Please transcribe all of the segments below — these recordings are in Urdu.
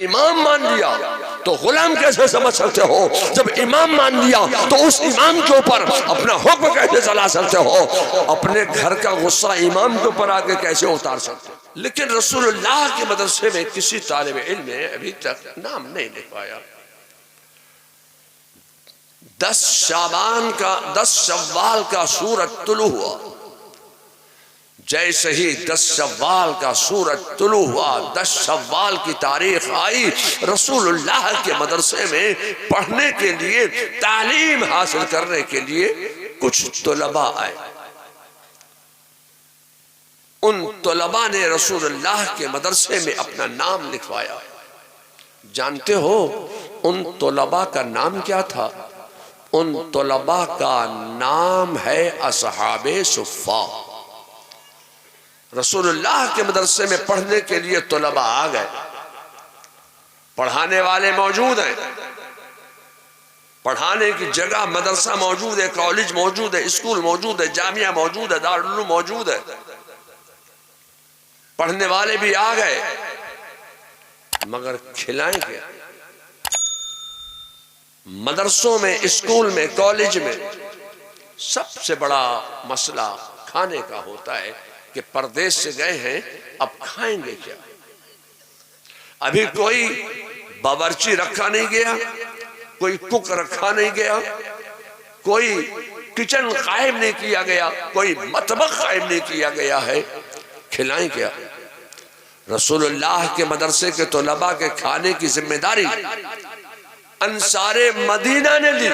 امام مان لیا تو غلام کیسے سمجھ سکتے ہو؟ جب امام مان لیا تو اس امام کے اوپر اپنا حکم کیسے چلا سکتے ہو؟ اپنے گھر کا غصہ امام کے اوپر آگے کیسے اتار سکتے ہو؟ لیکن رسول اللہ کے مدرسے میں کسی طالب علم نے ابھی تک نام نہیں لکھوایا۔ 10 شوال کا سورج طلوع ہوا، جیسے ہی 10 شوال کا سورج طلوع ہوا، 10 شوال کی تاریخ آئی، رسول اللہ کے مدرسے میں پڑھنے کے لیے، تعلیم حاصل کرنے کے لیے کچھ طلباء آئے۔ ان طلباء نے رسول اللہ کے مدرسے میں اپنا نام لکھوایا۔ جانتے ہو ان طلباء کا نام کیا تھا؟ ان طلباء کا نام ہے اصحاب صفہ۔ رسول اللہ کے مدرسے میں پڑھنے کے لیے طلباء آ گئے، پڑھانے والے موجود ہیں، پڑھانے کی جگہ مدرسہ موجود ہے، کالج موجود ہے، اسکول موجود ہے، جامعہ موجود ہے، دارالعلوم موجود ہے، پڑھنے والے بھی آ گئے، مگر کھلائیں کیا؟ مدرسوں میں، اسکول میں، کالج میں سب سے بڑا مسئلہ کھانے کا ہوتا ہے کہ پردیس سے گئے ہیں، اب کھائیں گے کیا؟ ابھی کوئی باورچی رکھا نہیں گیا، کوئی کک رکھا نہیں گیا، کوئی کچن قائم نہیں کیا گیا، کوئی مطبخ قائم نہیں کیا گیا ہے، کھلائیں کیا؟ رسول اللہ کے مدرسے کے طلباء کے کھانے کی ذمہ داری انصار مدینہ نے لی۔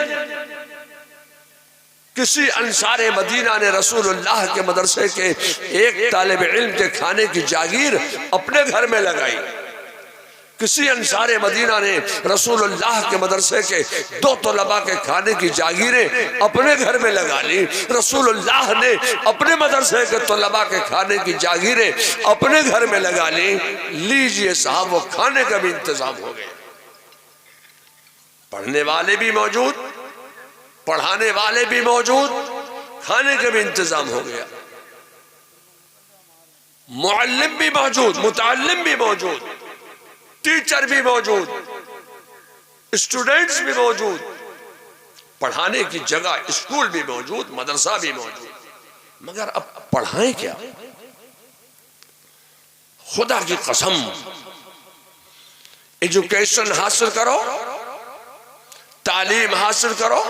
کسی انصار مدینہ نے رسول اللہ کے مدرسے کے ایک طالب علم کے کھانے کی جاگیر اپنے گھر میں لگائی۔ کسی انصار مدینہ نے رسول اللہ کے مدرسے کے 2 طلباء کے کھانے کی جاگیریں اپنے گھر میں لگا لی۔ رسول اللہ نے اپنے مدرسے کے طلباء کے کھانے کی جاگیریں اپنے گھر میں لگا لی۔ لیجئے صاحب، وہ کھانے کا بھی انتظام ہو گیا، پڑھنے والے بھی موجود، پڑھانے والے بھی موجود، کھانے کا بھی انتظام ہو گیا، معلم بھی موجود، متعلم بھی موجود، ٹیچر بھی موجود، اسٹوڈنٹس بھی موجود، پڑھانے کی جگہ اسکول بھی موجود، مدرسہ بھی موجود، مگر اب پڑھائیں کیا؟ خدا کی قسم، ایجوکیشن حاصل کرو، تعلیم حاصل کرو،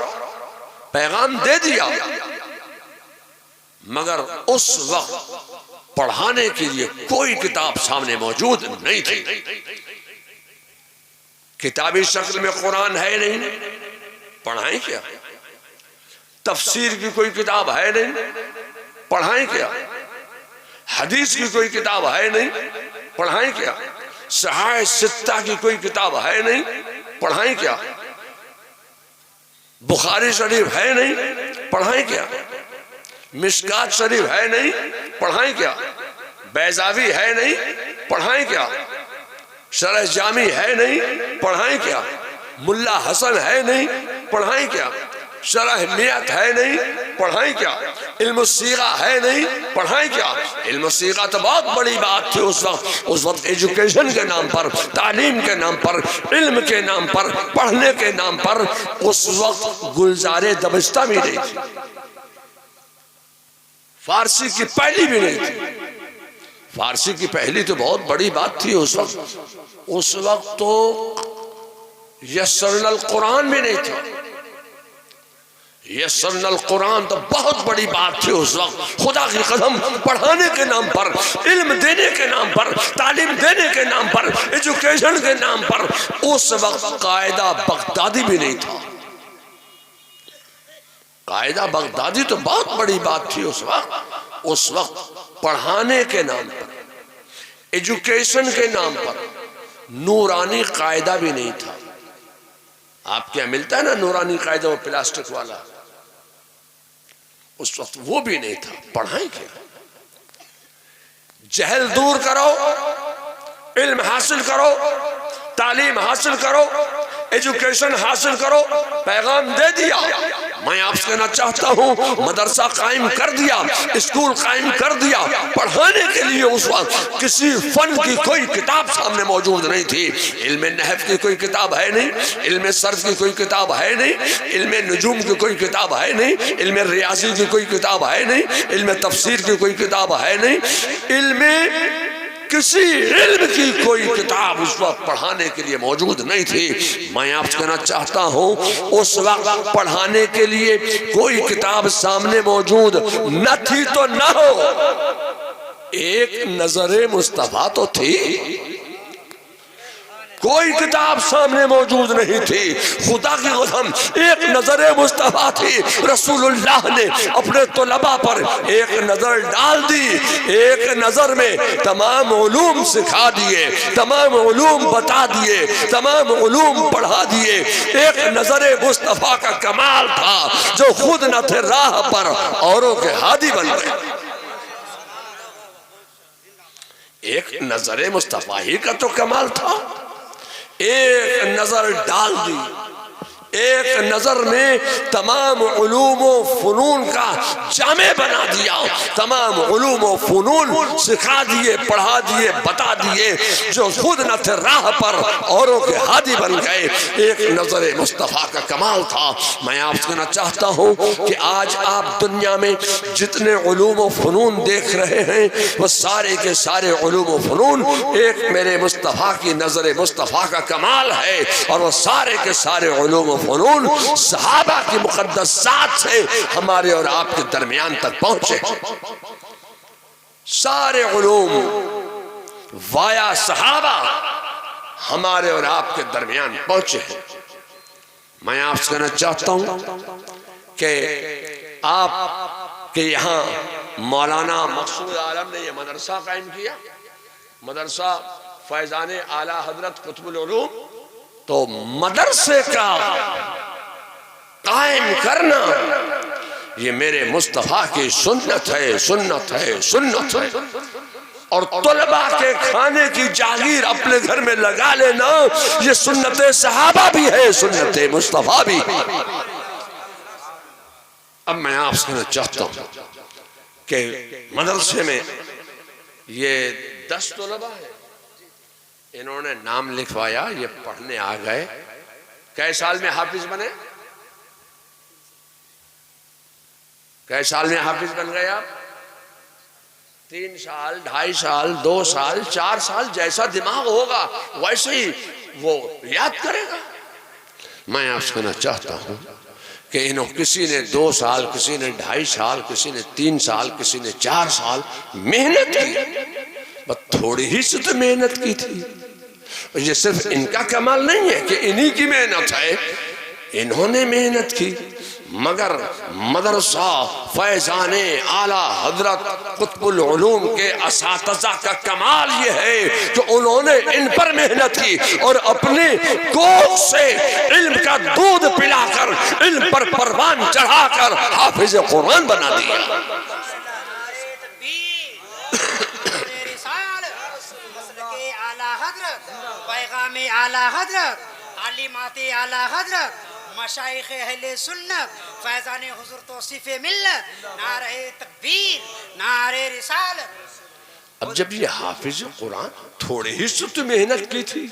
پیغام دے دیا، مگر اس وقت پڑھانے کے لیے کوئی کتاب سامنے موجود نہیں تھی۔ کتابی شکل میں قرآن ہے نہیں، پڑھائیں کیا؟ تفسیر کی کوئی کتاب ہے نہیں، پڑھائیں کیا؟ حدیث کی کوئی کتاب ہے نہیں، پڑھائیں کیا؟ صحاح ستہ کی کوئی کتاب ہے نہیں، پڑھائیں کیا؟ بخاری شریف ہے نہیں، پڑھائیں کیا؟ مشکات شریف ہے نہیں، پڑھائیں کیا؟ بیضاوی ہے نہیں، پڑھائیں کیا؟ شرح جامی ہے نہیں، پڑھائیں کیا؟ ملا حسن ہے نہیں، پڑھائیں کیا؟ شرح میت ہے نہیں، پڑھائیں کیا؟ علم الصیغہ ہے نہیں، پڑھائیں کیا؟ علم الصیغہ تو بہت بڑی بات تھی اس وقت ایجوکیشن کے نام پر، تعلیم کے نام پر، علم کے نام پر، پڑھنے کے نام پر اس وقت گلزار دبستہ بھی نہیں تھی، فارسی کی پہلی بھی نہیں تھی۔ فارسی کی پہلی تو بہت بڑی بات تھی اس وقت تو یسرنا القرآن بھی نہیں تھا۔ یسرنا القرآن تو بہت بڑی بات تھی اس وقت۔ خدا کی قسم، پڑھانے کے نام پر، علم دینے کے نام پر، تعلیم دینے کے نام پر، ایجوکیشن کے نام پر اس وقت قاعدہ بغدادی بھی نہیں تھا۔ قاعدہ بغدادی تو بہت بڑی بات تھی اس وقت پڑھانے کے نام پر، ایجوکیشن کے نام پر نورانی قاعدہ بھی نہیں تھا۔ آپ کیا ملتا ہے نا نورانی قاعدہ، وہ پلاسٹک والا، اس وقت وہ بھی نہیں تھا۔ پڑھائیں کیا؟ جہل دور کرو، علم حاصل کرو، تعلیم حاصل کرو، ایجوکیشن حاصل کرو، پیغام دے دیا۔ میں آپ سے کہنا چاہتا ہوں مدرسہ قائم کر دیا، اسکول قائم کر دیا، پڑھانے کے لیے اس وقت کسی فن کی کوئی کتاب سامنے موجود نہیں تھی۔ علم نحو کی کوئی کتاب ہے نہیں، علم صرف کی کوئی کتاب ہے نہیں، علم نجوم کی کوئی کتاب ہے نہیں، علم ریاضی کی کوئی کتاب ہے نہیں، علم تفسیر کی کوئی کتاب ہے نہیں، علم کسی علم کی کوئی کتاب اس وقت پڑھانے کے لیے موجود نہیں تھی۔ میں آپ سے کہنا چاہتا ہوں اس وقت پڑھانے کے لیے کوئی کتاب سامنے موجود نہ تھی تو نہ ہو، ایک نظر مصطفیٰ تو تھی۔ کوئی کتاب سامنے موجود نہیں تھی، خدا کی قسم ایک نظر مصطفیٰ تھی۔ رسول اللہ نے اپنے طلباء پر ایک نظر ڈال دی، ایک نظر میں تمام علوم سکھا دیے، تمام علوم بتا دیے، تمام علوم پڑھا دیے۔ ایک نظر مصطفیٰ کا کمال تھا جو خود نہ تھے راہ پر اوروں کے ہادی بن گئے۔ ایک نظر مصطفیٰ ہی کا تو کمال تھا، ایک نظر ڈال دی، ایک نظر میں تمام علوم و فنون کا جامع بنا دیا، تمام علوم و فنون سکھا دیے، پڑھا دیے، بتا دیے، جو خود نہ تھے راہ پر اوروں کے ہادی بن گئے۔ ایک نظر مصطفیٰ کا کمال تھا۔ میں آپ سے کہنا چاہتا ہوں کہ آج آپ دنیا میں جتنے علوم و فنون دیکھ رہے ہیں وہ سارے کے سارے علوم و فنون ایک میرے مصطفیٰ کی نظر مصطفیٰ کا کمال ہے، اور وہ سارے کے سارے علوم و فنون صحابہ کی مقدس ذات سے ہمارے اور آپ کے درمیان تک پہنچے۔ سارے علوم وایا صحابہ ہمارے اور آپ کے درمیان پہنچے ہیں۔ میں آپ سے کہنا چاہتا ہوں کہ آپ کے یہاں مولانا مقصود عالم نے یہ مدرسہ قائم کیا، مدرسہ فیضان اعلیٰ حضرت قطب العلوم۔ تو مدرسے کا قائم کرنا یہ میرے مصطفیٰ کی سنت ہے، سنت ہے، سنت ہے۔ اور طلباء کے کھانے کی جاگیر اپنے گھر میں لگا لینا یہ سنت صحابہ بھی ہے، سنت مصطفیٰ بھی۔ اب میں آپ سے کہنا چاہتا ہوں کہ مدرسے میں یہ 10 طلباء ہیں، انہوں نے نام لکھوایا، یہ پڑھنے آ گئے۔ کئے سال میں حافظ بنے؟ کئے سال میں حافظ بن گئے آپ؟ 3 سال، 2.5 سال، 2 سال، 4 سال، جیسا دماغ ہوگا ویسے ہی وہ یاد کرے گا۔ میں آپ سے کہنا چاہتا ہوں کہ کسی نے 2 سال، کسی نے 2.5 سال، کسی نے 3 سال، کسی نے 4 سال محنت کی، بس تھوڑی ہی سے تو محنت کی تھی۔ یہ صرف ان کا کمال نہیں ہے کہ انہی کی محنت ہے، انہوں نے محنت کی، مگر مدرسہ فیضان اعلیٰ حضرت قطب العلوم کے اساتذہ کا کمال یہ ہے کہ انہوں نے ان پر محنت کی اور اپنے کوکھ سے علم کا دودھ پلا کر، علم پر پروان چڑھا کر حافظ قرآن بنا دیا۔ پیغام اعلیٰ حضرت، تعلیمات اعلیٰ حضرت، مشائخ اہل سنت، فیضان حضور توصیف ملت، نعرہ تکبیر، نعرہ رسالت۔ اب جب یہ حافظ قرآن تھوڑی ہی سے تو محنت کی تھی،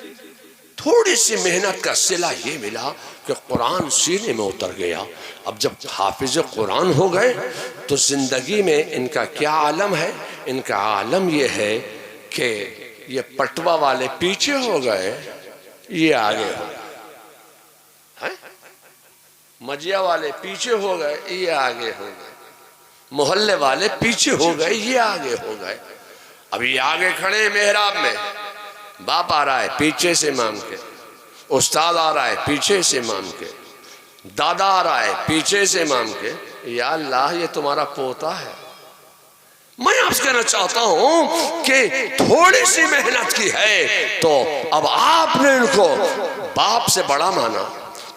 تھوڑی سی محنت کا صلہ یہ ملا کہ قرآن سینے میں اتر گیا۔ اب جب حافظ قرآن ہو گئے تو زندگی میں ان کا کیا عالم ہے؟ ان کا عالم یہ ہے کہ یہ پٹوا والے پیچھے ہو گئے، یہ آگے ہو گئے، مجیا والے پیچھے ہو گئے، یہ آگے ہو گئے، محلے والے پیچھے ہو گئے، یہ آگے ہو گئے۔ اب یہ آگے کھڑے محراب میں، باپ آ رہا ہے پیچھے سے امام کے، استاد آ رہا ہے پیچھے سے امام کے، دادا آ رہا ہے پیچھے سے امام کے۔ یا اللہ یہ تمہارا پوتا ہے۔ میں آپ سے کہنا چاہتا ہوں کہ تھوڑی سی محنت کی ہے تو اب آپ نے ان کو باپ سے بڑا مانا،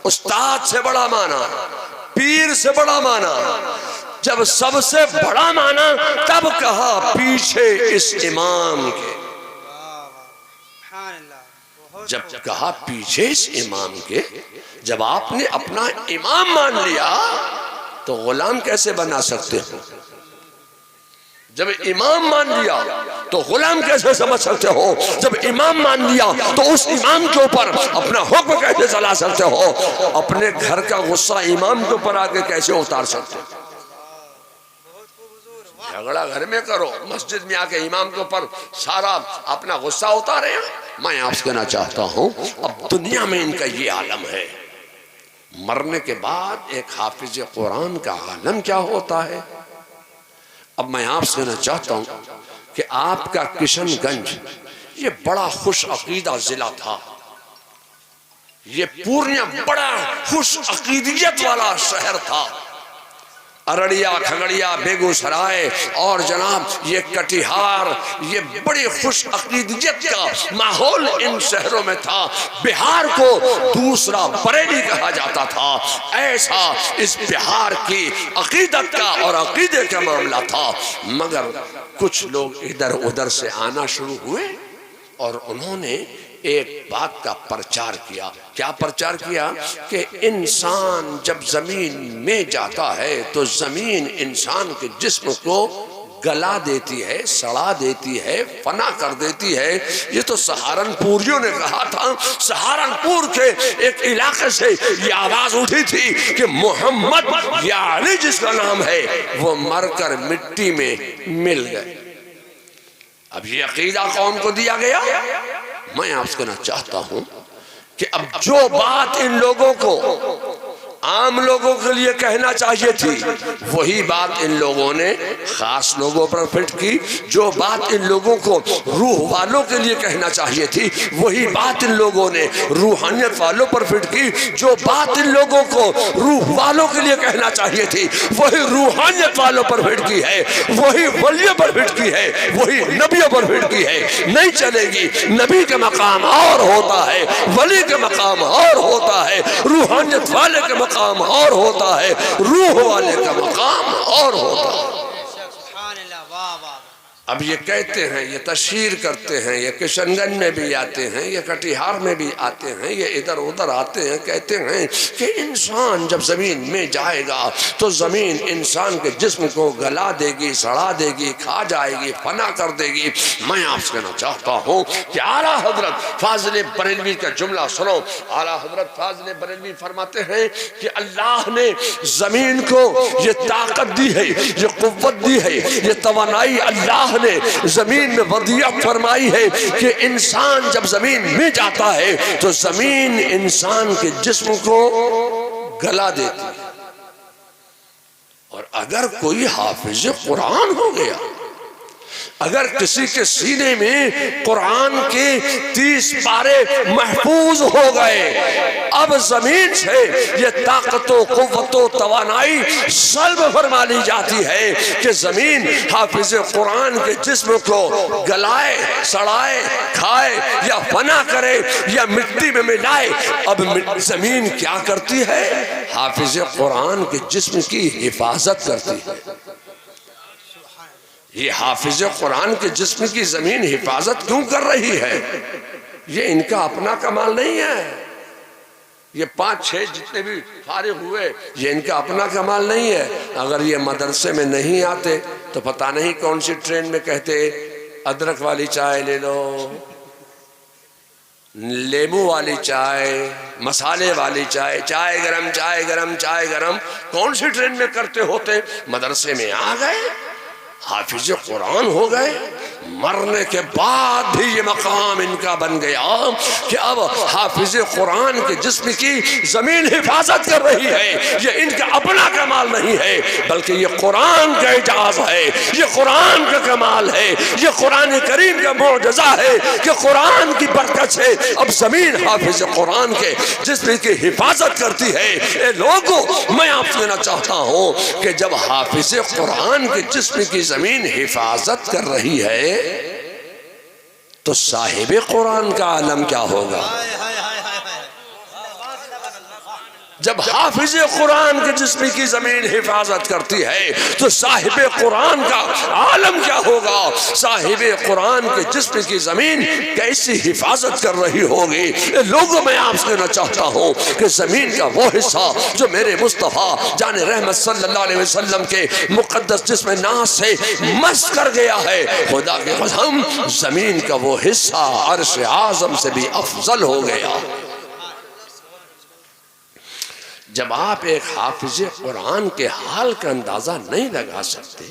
استاد سے بڑا مانا، پیر سے بڑا مانا۔ جب سب سے بڑا مانا تب کہا پیچھے اس امام کے۔ جب کہا پیچھے اس امام کے، جب آپ نے اپنا امام مان لیا تو غلام کیسے بنا سکتے ہو؟ جب امام مان لیا تو غلام کیسے سمجھ سکتے ہو؟ جب امام مان لیا تو اس امام کے اوپر اپنا حکم کیسے چلا سکتے ہو؟ اپنے گھر کا غصہ امام کے اوپر آ کے کیسے اتار سکتے ہو؟ جھگڑا گھر میں کرو، مسجد میں آ کے امام کے اوپر سارا اپنا غصہ اتارے۔ میں آپ سے کہنا چاہتا ہوں اب دنیا میں ان کا یہ عالم ہے، مرنے کے بعد ایک حافظ قرآن کا عالم کیا ہوتا ہے۔ اب میں آپ سے کہنا چاہتا ہوں کہ آپ کا کشن گنج یہ بڑا خوش عقیدہ ضلع تھا، یہ پورنیہ بڑا خوش عقیدیت والا شہر تھا۔ ارڑیا، کھگڑیا، بیگو سرائے اور جناب یہ کٹیہار، یہ بڑی خوش عقیدیت کا ماحول ان شہروں میں تھا۔ بہار کو دوسرا بریلی کہا جاتا تھا، ایسا اس بہار کی عقیدت کا اور عقیدے کا معاملہ تھا۔ مگر کچھ لوگ ادھر ادھر سے آنا شروع ہوئے اور انہوں نے ایک بات کا پرچار کیا۔ کیا پرچار کیا؟ کہ انسان جب زمین میں جاتا ہے تو زمین انسان کے جسم کو گلا دیتی ہے، سڑا دیتی ہے، فنا کر دیتی ہے۔ یہ تو سہارنپوریوں نے کہا تھا، سہارنپور کے ایک علاقے سے یہ آواز اٹھی تھی کہ محمد یا علی جس کا نام ہے وہ مر کر مٹی میں مل گئے۔ اب یہ عقیدہ قوم کو دیا گیا۔ میں آپ سے کہنا چاہتا ہوں کہ اب جو بات ان لوگوں کو عام لوگوں کے لیے کہنا چاہیے تھی وہی بات ان لوگوں نے خاص لوگوں پر فٹ کی۔ جو بات ان لوگوں کو روح والوں کے لیے کہنا چاہیے تھی وہی بات ان لوگوں نے روحانیت والوں پر فٹ کی۔ جو بات ان لوگوں کو روح والوں کے لیے کہنا چاہیے تھی وہی روحانیت والوں پر فٹ کی ہے، وہی ولیوں پر فٹ کی ہے، وہی نبیوں پر فٹ کی ہے۔ نہیں چلے گی۔ نبی کا مقام اور ہوتا ہے، ولی کا مقام اور ہوتا ہے، روحانیت والے کے مقام اور ہوتا ہے، روح والے کا مقام اور ہوتا ہے۔ اب یہ کہتے ہیں، یہ تشہیر کرتے ہیں، یہ کشن گنج میں بھی آتے ہیں، یہ کٹیہار میں بھی آتے ہیں، یہ ادھر ادھر آتے ہیں، کہتے ہیں کہ انسان جب زمین میں جائے گا تو زمین انسان کے جسم کو گلا دے گی، سڑا دے گی، کھا جائے گی، فنا کر دے گی۔ میں آپ سے کہنا چاہتا ہوں کہ اعلیٰ حضرت فاضل بریلوی کا جملہ سنو۔ اعلیٰ حضرت فاضل بریلوی فرماتے ہیں کہ اللہ نے زمین کو یہ طاقت دی ہے، یہ قوت دی ہے، یہ توانائی اللہ نے زمین میں وضعیت فرمائی ہے کہ انسان جب زمین میں جاتا ہے تو زمین انسان کے جسم کو گلا دیتی ہے۔ اور اگر کوئی حافظ قرآن ہو گیا، اگر کسی کے سینے میں قرآن کے 30 پارے محفوظ ہو گئے، اب زمین سے یہ طاقت و قوت و توانائی سلب فرما لی جاتی ہے کہ زمین حافظ قرآن کے جسم کو گلائے، سڑائے، کھائے یا فنا کرے یا مٹی میں ملائے۔ اب زمین کیا کرتی ہے؟ حافظ قرآن کے جسم کی حفاظت کرتی ہے۔ یہ حافظ قرآن کے جسم کی زمین حفاظت کیوں کر رہی ہے؟ یہ ان کا اپنا کمال نہیں ہے۔ یہ 5-6 جتنے بھی فارغ ہوئے یہ ان کا اپنا کمال نہیں ہے۔ اگر یہ مدرسے میں نہیں آتے تو پتہ نہیں کون سی ٹرین میں کہتے ادرک والی چائے لے لو، لیمو والی چائے، مسالے والی چائے، چائے گرم، چائے گرم، چائے گرم، کون سی ٹرین میں کرتے ہوتے؟ مدرسے میں آ گئے، حافظ قرآن ہو گئے، مرنے کے بعد بھی یہ مقام ان کا بن گیا کہ اب حافظ قرآن کے جسم کی زمین حفاظت کر رہی ہے۔ یہ ان کا اپنا کمال نہیں ہے بلکہ یہ قرآن کا اعجاز ہے، یہ قرآن کا کمال ہے، یہ قرآن کریم کا معجزہ ہے کہ قرآن کی برکت سے اب زمین حافظ قرآن کے جسم کی حفاظت کرتی ہے۔ اے لوگوں، میں آپ سے کہنا چاہتا ہوں کہ جب حافظ قرآن کے جسم کی زمین حفاظت کر رہی ہے تو صاحب قرآن کا عالم کیا ہوگا؟ جب حافظ قرآن کے جسم کی زمین حفاظت کرتی ہے تو صاحب قرآن کا عالم کیا ہوگا؟ صاحب قرآن کے جسم کی زمین کیسی حفاظت کر رہی ہوگی؟ لوگوں میں آپ سے کہنا چاہتا ہوں کہ زمین کا وہ حصہ جو میرے مصطفیٰ جان رحمت صلی اللہ علیہ وسلم کے مقدس جسم ناز سے مس کر گیا ہے، خدا کی قسم زمین کا وہ حصہ عرش اعظم سے بھی افضل ہو گیا۔ جب آپ ایک حافظ قرآن کے حال کا اندازہ نہیں لگا سکتے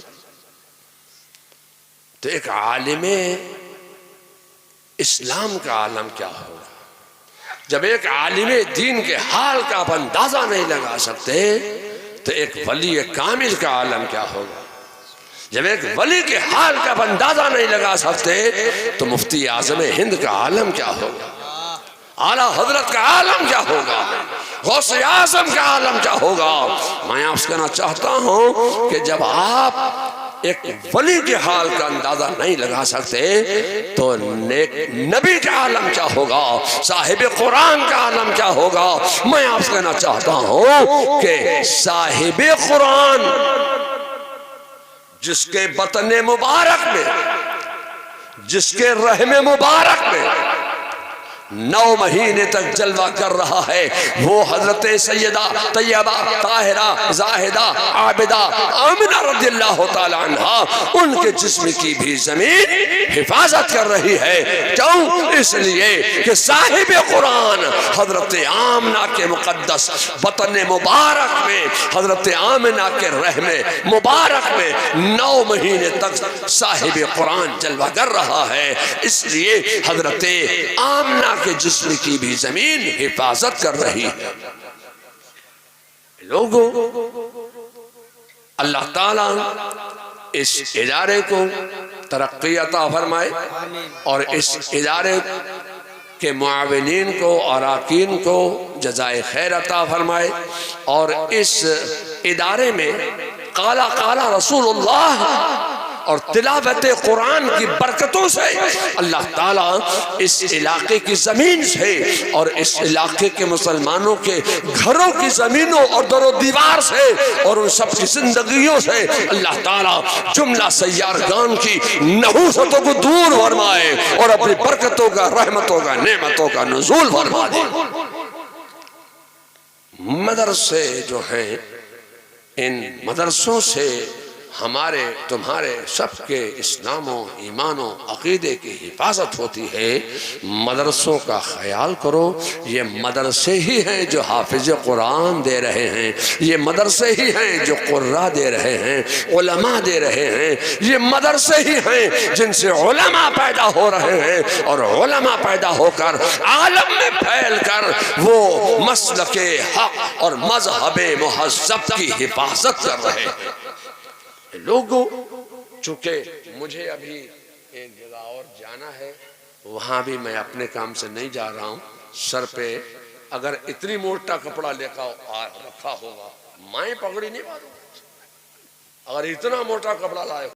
تو ایک عالم اسلام کا عالم کیا ہوگا؟ جب ایک عالم دین کے حال کا آپ اندازہ نہیں لگا سکتے تو ایک ولی کامل کا عالم کیا ہوگا؟ جب ایک ولی کے حال کا آپ اندازہ نہیں لگا سکتے تو مفتی اعظم ہند کا عالم کیا ہوگا؟ اعلیٰ حضرت کا عالم کیا ہوگا؟ غوث اعظم کا عالم کیا ہوگا؟ میں آپ سے کہنا چاہتا ہوں کہ جب آپ ایک ولی کے حال کا اندازہ نہیں لگا سکتے تو نیک نبی کا عالم کیا ہوگا؟ صاحب قرآن کا عالم کیا ہوگا؟ میں آپ سے کہنا چاہتا ہوں کہ صاحب قرآن جس کے بطن مبارک میں، جس کے رحم مبارک میں 9 مہینے تک جلوہ کر رہا ہے، وہ حضرت سیدہ طیبہ طاہرہ زاہدہ عابدہ آمنہ رضی اللہ تعالیٰ عنہ، ان کے جسم کی بھی زمین حفاظت کر رہی ہے۔ کیوں؟ اس لیے کہ صاحب قرآن حضرت آمنہ کے مقدس بطن مبارک میں، حضرت آمنہ کے رحم مبارک میں 9 مہینے تک صاحب قرآن جلوہ کر رہا ہے، اس لیے حضرت آمنہ کے جسم کی بھی زمین حفاظت کر رہی ہے۔ لوگوں، اللہ تعالیٰ اس ادارے کو ترقی عطا فرمائے اور اس ادارے کے معاونین کو، اراکین کو جزائے خیر عطا فرمائے، اور اس ادارے میں قال قال رسول اللہ اور تلاوت قرآن کی برکتوں سے اللہ تعالیٰ اس علاقے کی زمین سے اور اس علاقے کے مسلمانوں کے گھروں کی زمینوں اور در و دیوار سے اور ان سب کی زندگیوں سے اللہ تعالیٰ جملہ سیارگان کی نحوستوں کو دور فرمائے اور اپنی برکتوں کا، رحمتوں کا، نعمتوں کا نزول فرما دے۔ مدرسے جو ہیں، ان مدرسوں سے ہمارے تمہارے سب کے اسلام و ایمان و عقیدے کی حفاظت ہوتی ہے۔ مدرسوں کا خیال کرو، یہ مدرسے ہی ہیں جو حافظ قرآن دے رہے ہیں، یہ مدرسے ہی ہیں جو قرآن دے رہے ہیں، علماء دے رہے ہیں، یہ مدرسے ہی ہیں جن سے علماء پیدا ہو رہے ہیں، اور علماء پیدا ہو کر عالم میں پھیل کر وہ مسلک حق اور مذہب مہذب کی حفاظت کر رہے ہیں۔ لوگوں، چونکہ مجھے ابھی ایک جگہ اور جانا ہے، وہاں بھی میں اپنے کام سے نہیں جا رہا ہوں، سر پہ اگر اتنی موٹا کپڑا لے کر رکھا ہوگا میں پگڑی نہیں باندھوں، اگر اتنا موٹا کپڑا لائے